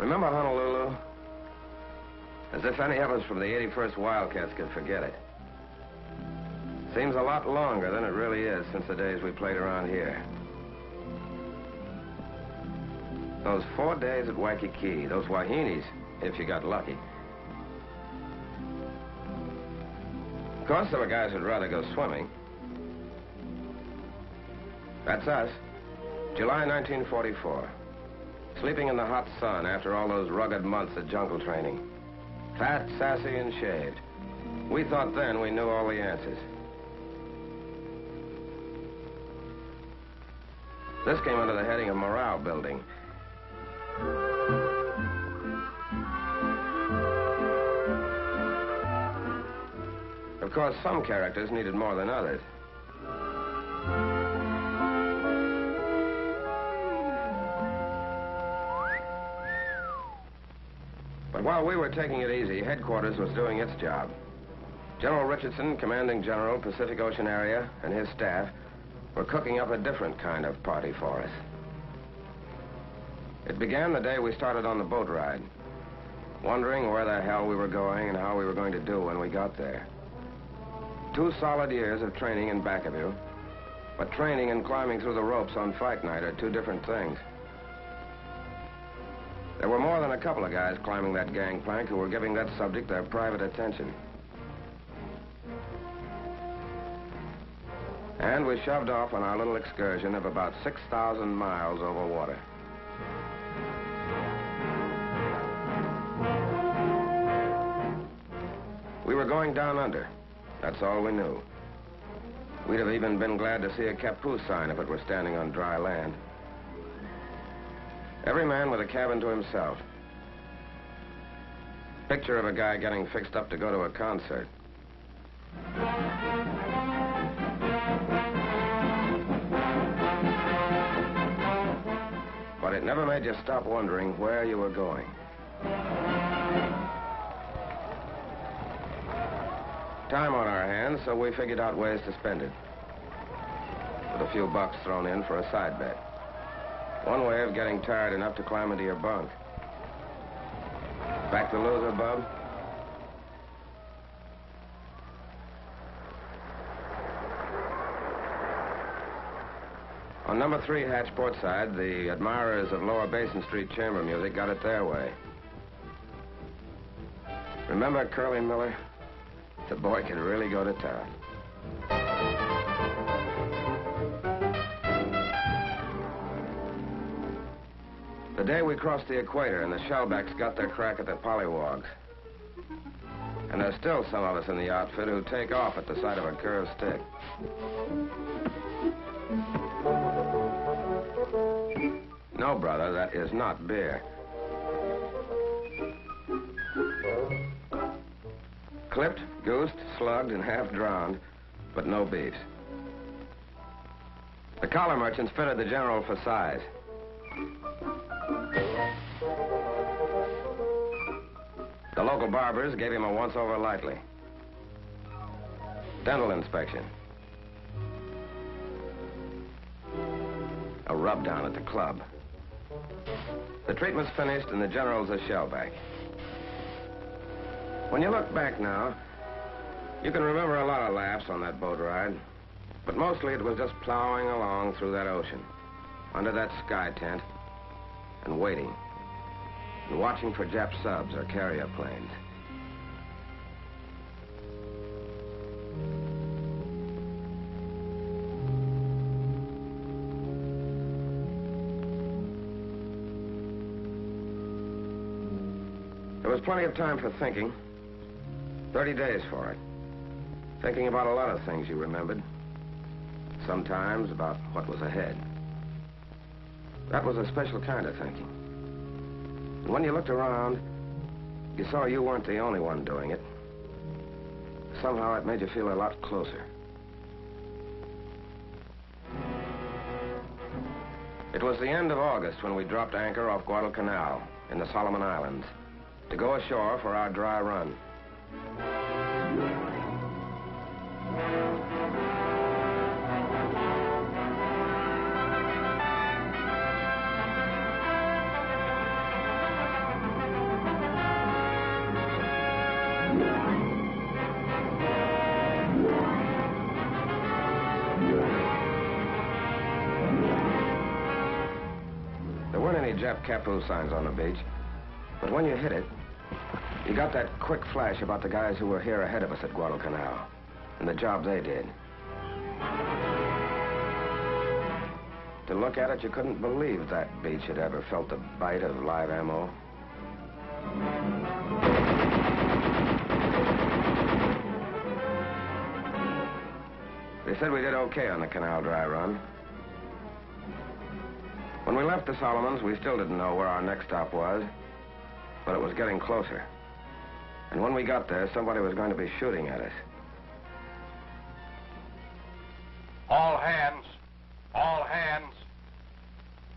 Remember Honolulu? As if any of us from the 81st Wildcats could forget it. Seems a lot longer than it really is since the days we played around here. Those 4 days at Waikiki, those Wahinis, if you got lucky. Of course, there were guys who'd rather go swimming. That's us. July 1944. Sleeping in the hot sun after all those rugged months of jungle training. Fat, sassy, and shaved. We thought then we knew all the answers. This came under the heading of morale building. Of course, some characters needed more than others. But while we were taking it easy, headquarters was doing its job. General Richardson, commanding general, Pacific Ocean area, and his staff were cooking up a different kind of party for us. It began the day we started on the boat ride, wondering where the hell we were going and how we were going to do when we got there. 2 solid years of training in back of you, but training and climbing through the ropes on fight night are 2 different things. There were more than a couple of guys climbing that gangplank who were giving that subject their private attention. And we shoved off on our little excursion of about 6,000 miles over water. We were going down under. That's all we knew. We'd have even been glad to see a Kapu sign if it were standing on dry land. Every man with a cabin to himself. Picture of a guy getting fixed up to go to a concert. But it never made you stop wondering where you were going. Time on our hands, so we figured out ways to spend it. With a few bucks thrown in for a side bet. One way of getting tired enough to climb into your bunk. Back the loser, bub? On number 3 hatch portside, the admirers of Lower Basin Street chamber music got it their way. Remember Curly Miller? The boy could really go to town. The day we crossed the equator and the shellbacks got their crack at the pollywogs. And there's still some of us in the outfit who take off at the sight of a curved stick. No, brother, that is not beer. Clipped, goosed, slugged, and half drowned, but no beefs. The collar merchants fitted the general for size. The local barbers gave him a once-over lightly. Dental inspection. A rub-down at the club. The treatment's finished and the general's a shellback. When you look back now, you can remember a lot of laughs on that boat ride, but mostly it was just plowing along through that ocean, under that sky tent, and waiting, and watching for Jap subs or carrier planes. There was plenty of time for thinking. 30 days for it. Thinking about a lot of things you remembered. Sometimes about what was ahead. That was a special kind of thinking. And when you looked around, you saw you weren't the only one doing it. Somehow it made you feel a lot closer. It was the end of August when we dropped anchor off Guadalcanal in the Solomon Islands to go ashore for our dry run. Jap Kapu signs on the beach. But when you hit it, you got that quick flash about the guys who were here ahead of us at Guadalcanal and the job they did. To look at it, you couldn't believe that beach had ever felt the bite of live ammo. They said we did okay on the canal dry run. When we left the Solomons, we still didn't know where our next stop was, but it was getting closer. And when we got there, somebody was going to be shooting at us. All hands. All hands.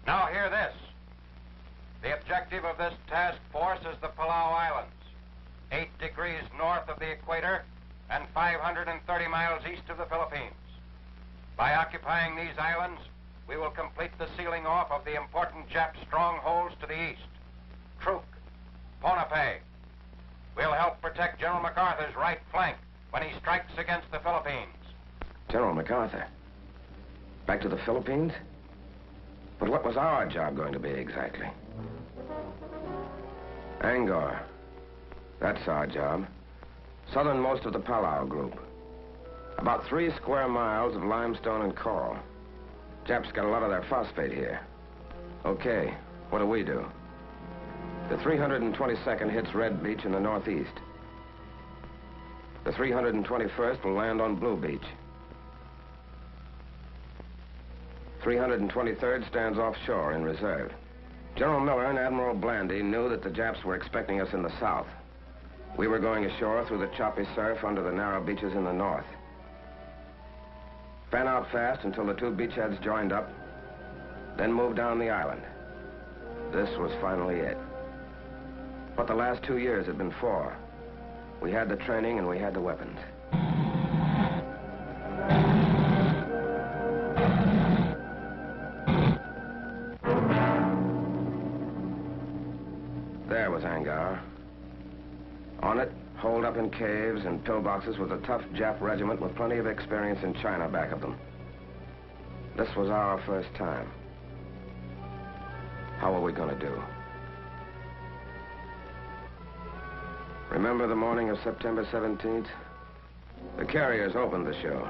Now hear this. The objective of this task force is the Palau Islands, 8 degrees north of the equator and 530 miles east of the Philippines. By occupying these islands, we will complete the sealing off of the important Jap strongholds to the east. Truk, Ponape. We'll help protect General MacArthur's right flank when he strikes against the Philippines. General MacArthur? Back to the Philippines? But what was our job going to be exactly? Anguar. That's our job. Southernmost of the Palau group. About 3 square miles of limestone and coral. Japs got a lot of their phosphate here. Okay, what do we do? The 322nd hits Red Beach in the northeast. The 321st will land on Blue Beach. 323rd stands offshore in reserve. General Miller and Admiral Blandy knew that the Japs were expecting us in the south. We were going ashore through the choppy surf under the narrow beaches in the north. Fan out fast until the 2 beachheads joined up, then moved down the island. This was finally it. What the last 2 years had been for. We had the training and we had the weapons. There was Angaur. On it, holed up in caves and pillboxes, was a tough Jap regiment with plenty of experience in China back of them. This was our first time. How were we going to do? Remember the morning of September 17th? The carriers opened the show.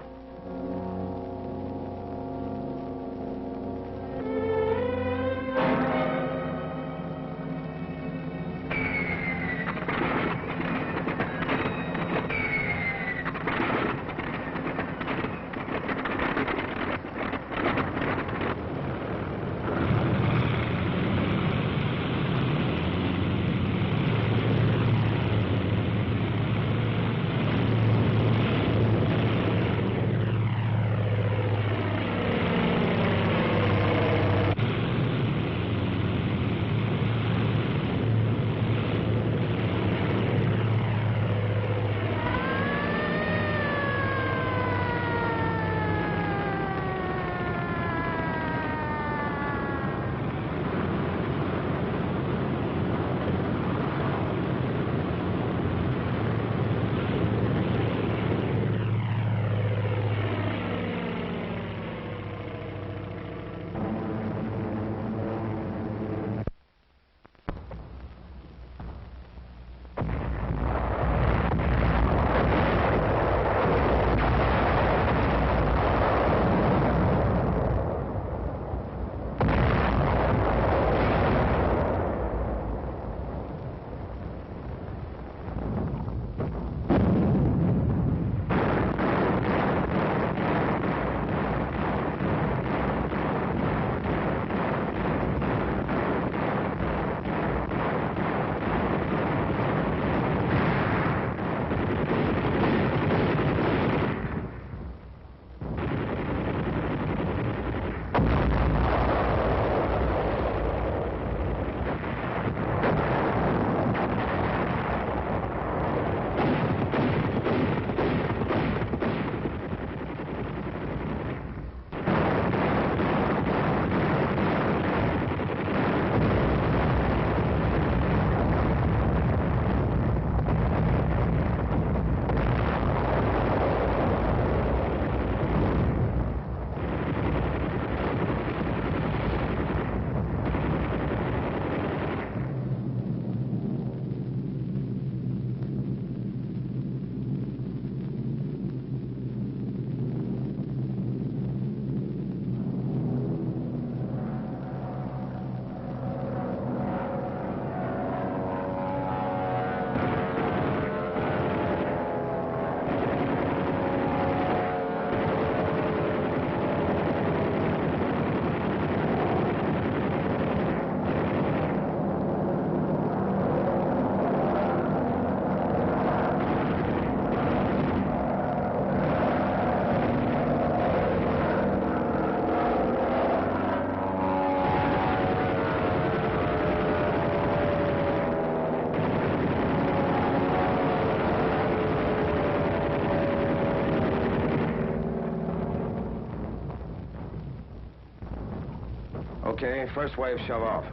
Okay, first wave shove off.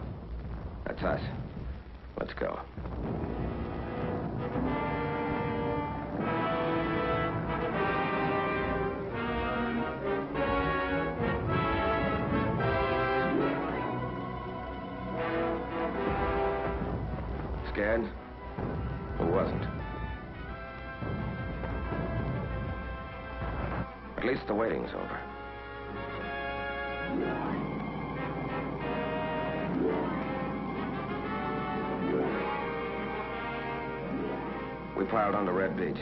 That's us. Let's go. Scared? Who wasn't? At least the waiting's over. We piled onto Red Beach.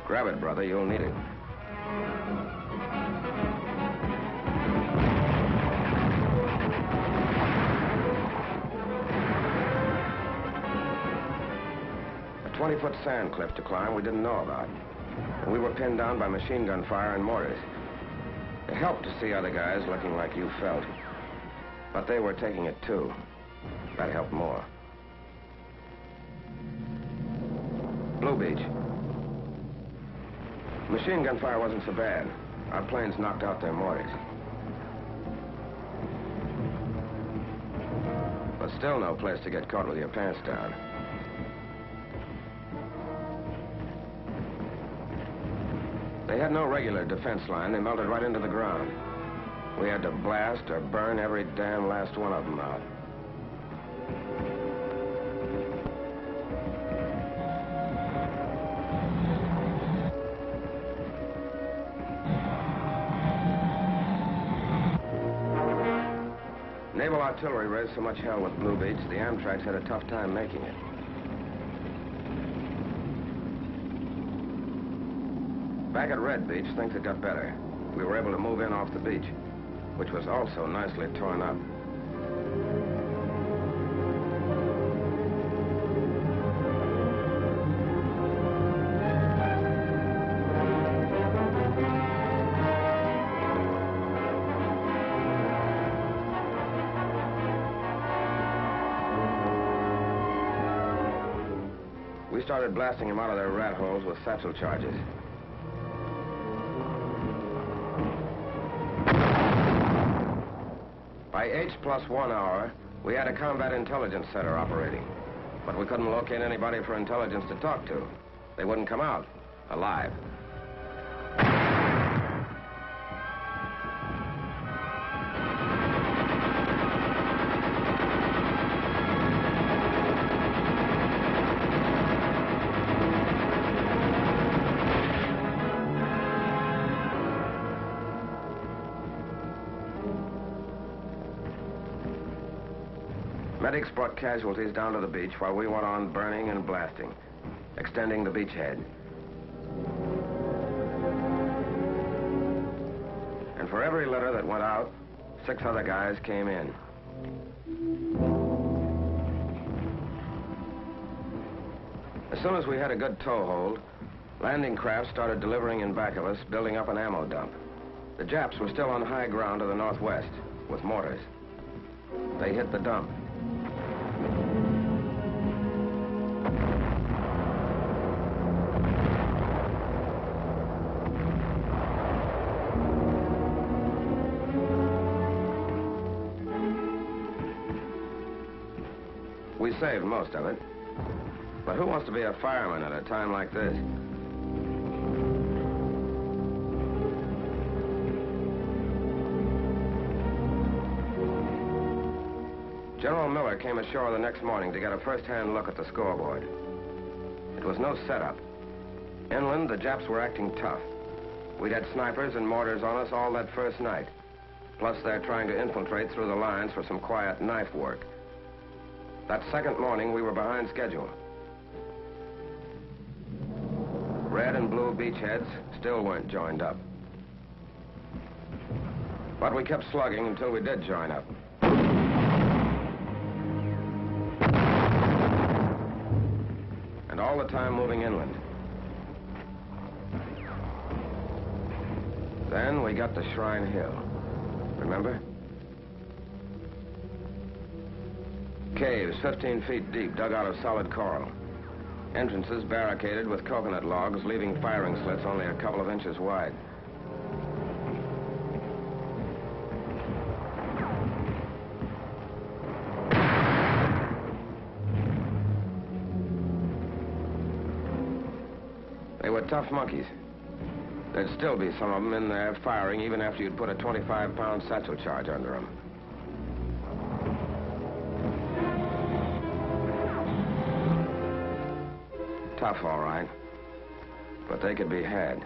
Grab it, brother. You'll need it. A 20-foot sand cliff to climb we didn't know about. And we were pinned down by machine gun fire and mortars. It helped to see other guys looking like you felt. But they were taking it too. That helped more. Blue Beach. Machine gun fire wasn't so bad. Our planes knocked out their mortars. But still no place to get caught with your pants down. They had no regular defense line. They melted right into the ground. We had to blast or burn every damn last one of them out. Naval artillery raised so much hell with Blue Beach, the Amtraks had a tough time making it. Back at Red Beach, things had got better. We were able to move in off the beach, which was also nicely torn up. We started blasting them out of their rat holes with satchel charges. By H+1 hour, we had a combat intelligence center operating. But we couldn't locate anybody for intelligence to talk to. They wouldn't come out alive. Medics brought casualties down to the beach while we went on burning and blasting, extending the beachhead. And for every litter that went out, 6 other guys came in. As soon as we had a good toehold, landing craft started delivering in back of us, building up an ammo dump. The Japs were still on high ground to the northwest, with mortars. They hit the dump. We saved most of it. But who wants to be a fireman at a time like this? General Miller came ashore the next morning to get a first-hand look at the scoreboard. It was no setup. Inland, the Japs were acting tough. We'd had snipers and mortars on us all that first night. Plus, they're trying to infiltrate through the lines for some quiet knife work. That second morning, we were behind schedule. Red and blue beachheads still weren't joined up. But we kept slugging until we did join up. And all the time moving inland. Then we got to Shrine Hill. Remember? Caves 15 feet deep, dug out of solid coral. Entrances barricaded with coconut logs, leaving firing slits only a couple of inches wide. They were tough monkeys. There'd still be some of them in there firing even after you'd put a 25-pound satchel charge under them. Tough, all right. But they could be had.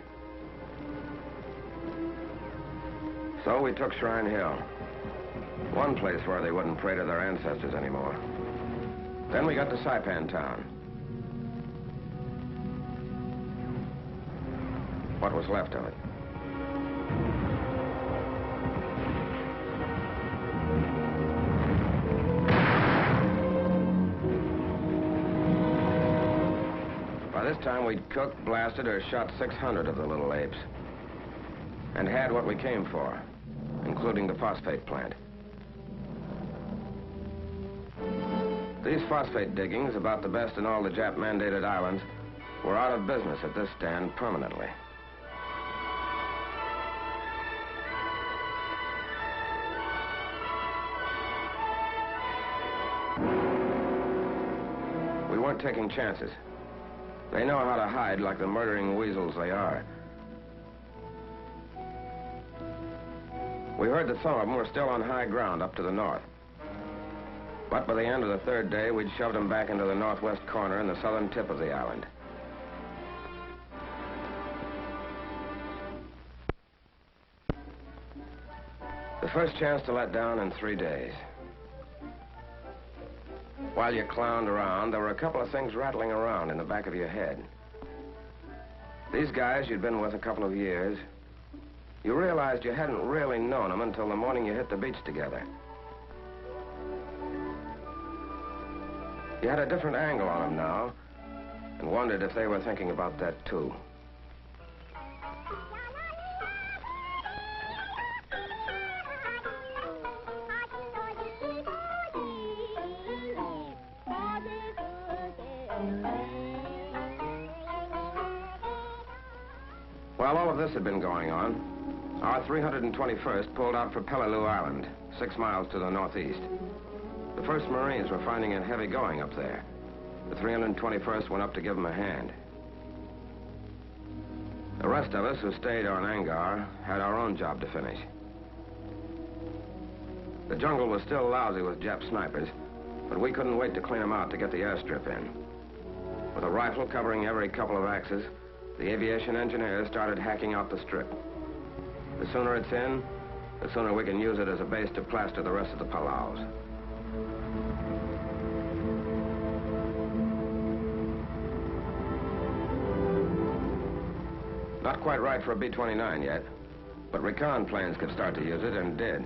So we took Shrine Hill. One place where they wouldn't pray to their ancestors anymore. Then we got to Saipan Town. What was left of it. By this time, we'd cooked, blasted, or shot 600 of the little apes. And had what we came for, including the phosphate plant. These phosphate diggings, about the best in all the Jap-mandated islands, were out of business at this stand permanently. We weren't taking chances. They know how to hide like the murdering weasels they are. We heard that some of them were still on high ground up to the north. But by the end of the third day, we'd shoved them back into the northwest corner and the southern tip of the island. The first chance to let down in 3 days. While you clowned around, there were a couple of things rattling around in the back of your head. These guys you'd been with a couple of years, you realized you hadn't really known them until the morning you hit the beach together. You had a different angle on them now, and wondered if they were thinking about that too. While all of this had been going on, our 321st pulled out for Palau Island, 6 miles to the northeast. The 1st Marines were finding it heavy going up there. The 321st went up to give them a hand. The rest of us who stayed on Anguar had our own job to finish. The jungle was still lousy with Jap snipers, but we couldn't wait to clean them out to get the airstrip in. With a rifle covering every couple of axes, the aviation engineers started hacking out the strip. The sooner it's in, the sooner we can use it as a base to plaster the rest of the Palaus. Not quite right for a B-29 yet, but recon planes could start to use it, and did.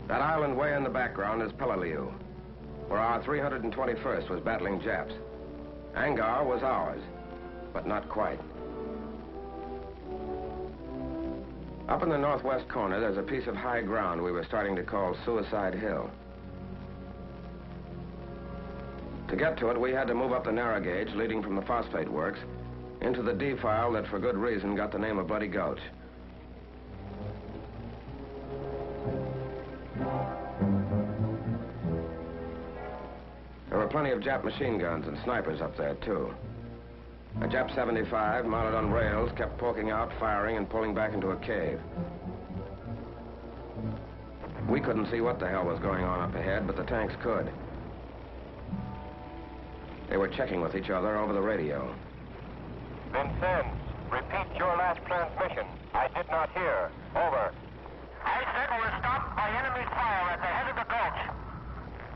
That island way in the background is Peleliu, where our 321st was battling Japs. Anguar was ours, but not quite. Up in the northwest corner, there's a piece of high ground we were starting to call Suicide Hill. To get to it, we had to move up the narrow gauge leading from the phosphate works into the defile that, for good reason, got the name of Bloody Gulch. There were plenty of Jap machine guns and snipers up there, too. A Jap 75, mounted on rails, kept poking out, firing, and pulling back into a cave. We couldn't see what the hell was going on up ahead, but the tanks could. They were checking with each other over the radio. Vincennes, repeat your last transmission. I did not hear. Over. I said we were stopped by enemy fire at the head of the gulch.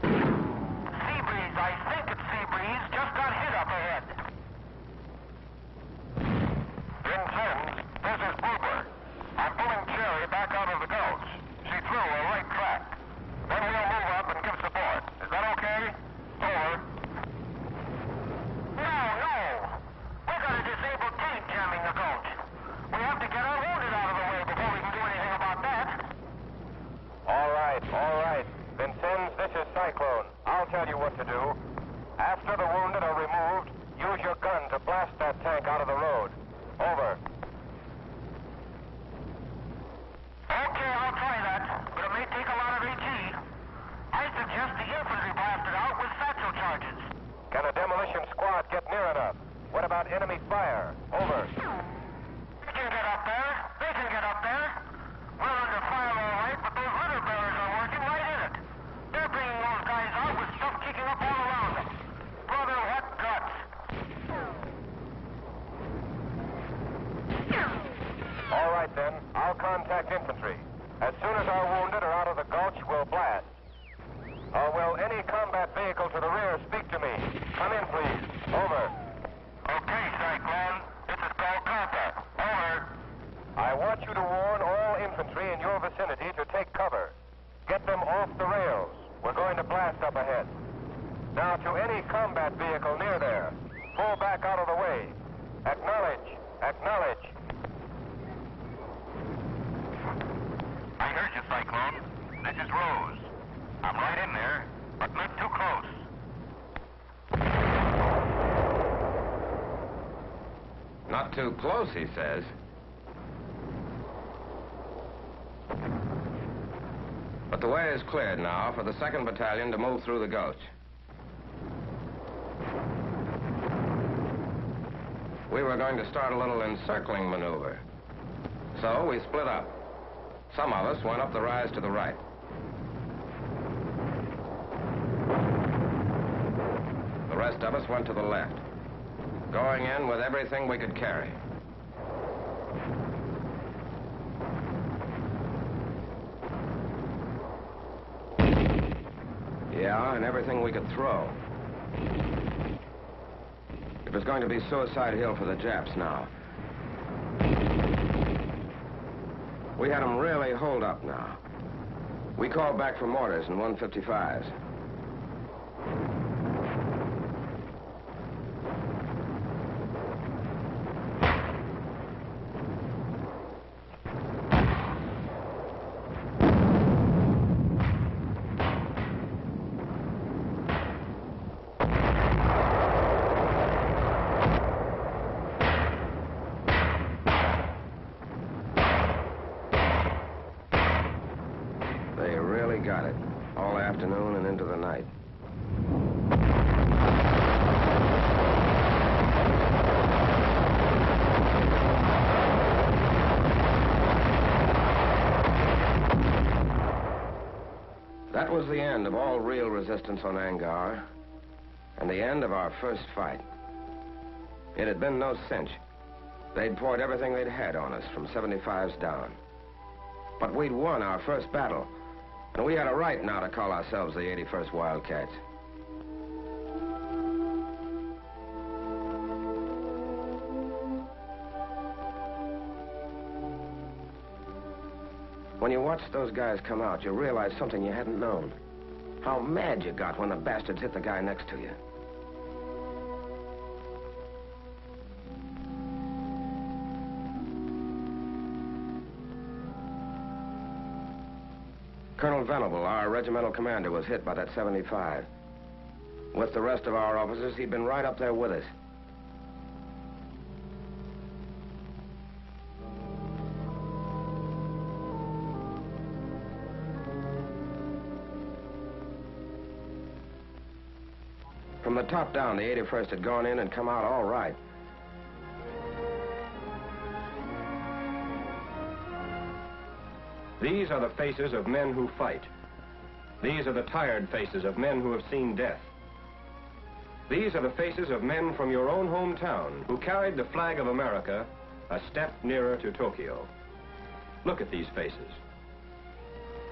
Sea breeze, I think it's sea breeze, just got hit up ahead. Vincennes, this is Boober. I'm pulling Cherry back what to do. After the wounded are removed, use your gun to blast that tank out of the road. Over. Okay, I'll try that, but it may take a lot of AT. I suggest the infantry blast it out with satchel charges. Can a demolition squad get near enough? What about enemy fire? Over. They can get up there. They can get up there. We're under fire all right, but those rudder bearers are working right in it. They're bringing those guys out with stuff kicking up all around them. Brother, what guts. All right, then. I'll contact infantry. As soon as our wounded are out of the gulch, we'll blast. Will any combat vehicle to the rear speak to me? Come in, please. Over. Okay, Cyclone. This is Calcutta. Over. I want you to warn all infantry in your vicinity to take cover. Get them off the rails. We're going to blast up ahead. Now, to any combat vehicle near there, pull back out of the way. Acknowledge. Acknowledge. I heard you, Cyclone. This is Rose. I'm right in there, but not too close. Not too close, he says. But the way is cleared now for the 2nd Battalion to move through the gulch. We were going to start a little encircling maneuver. So we split up. Some of us went up the rise to the right. The rest of us went to the left, going in with everything we could carry. Yeah, and everything we could throw. It was going to be Suicide Hill for the Japs now. We had them really holed up now. We called back for mortars and 155s. Got it. All afternoon and into the night. That was the end of all real resistance on Anguar, and the end of our first fight. It had been no cinch. They'd poured everything they'd had on us, from 75s down. But we'd won our first battle. And we had a right now to call ourselves the 81st Wildcats. When you watched those guys come out, you realized something you hadn't known. How mad you got when the bastards hit the guy next to you. Colonel Venable, our regimental commander, was hit by that 75. With the rest of our officers, he'd been right up there with us. From the top down, the 81st had gone in and come out all right. These are the faces of men who fight. These are the tired faces of men who have seen death. These are the faces of men from your own hometown who carried the flag of America a step nearer to Tokyo. Look at these faces.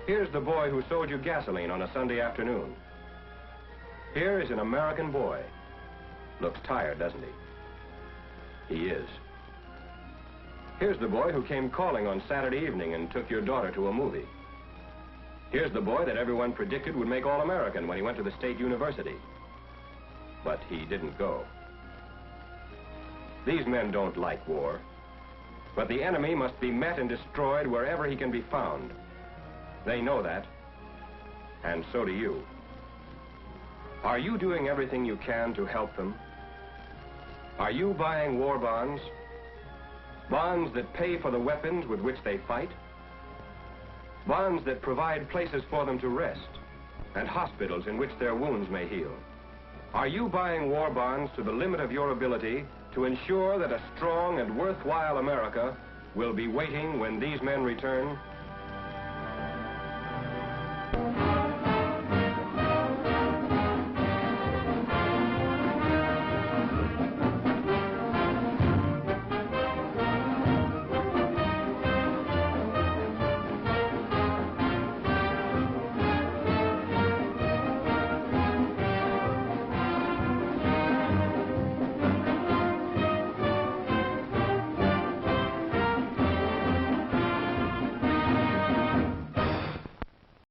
Here's the boy who sold you gasoline on a Sunday afternoon. Here is an American boy. Looks tired, doesn't he? He is. Here's the boy who came calling on Saturday evening and took your daughter to a movie. Here's the boy that everyone predicted would make All-American when he went to the State University. But he didn't go. These men don't like war. But the enemy must be met and destroyed wherever he can be found. They know that. And so do you. Are you doing everything you can to help them? Are you buying war bonds? Bonds that pay for the weapons with which they fight? Bonds that provide places for them to rest and hospitals in which their wounds may heal? Are you buying war bonds to the limit of your ability to ensure that a strong and worthwhile America will be waiting when these men return?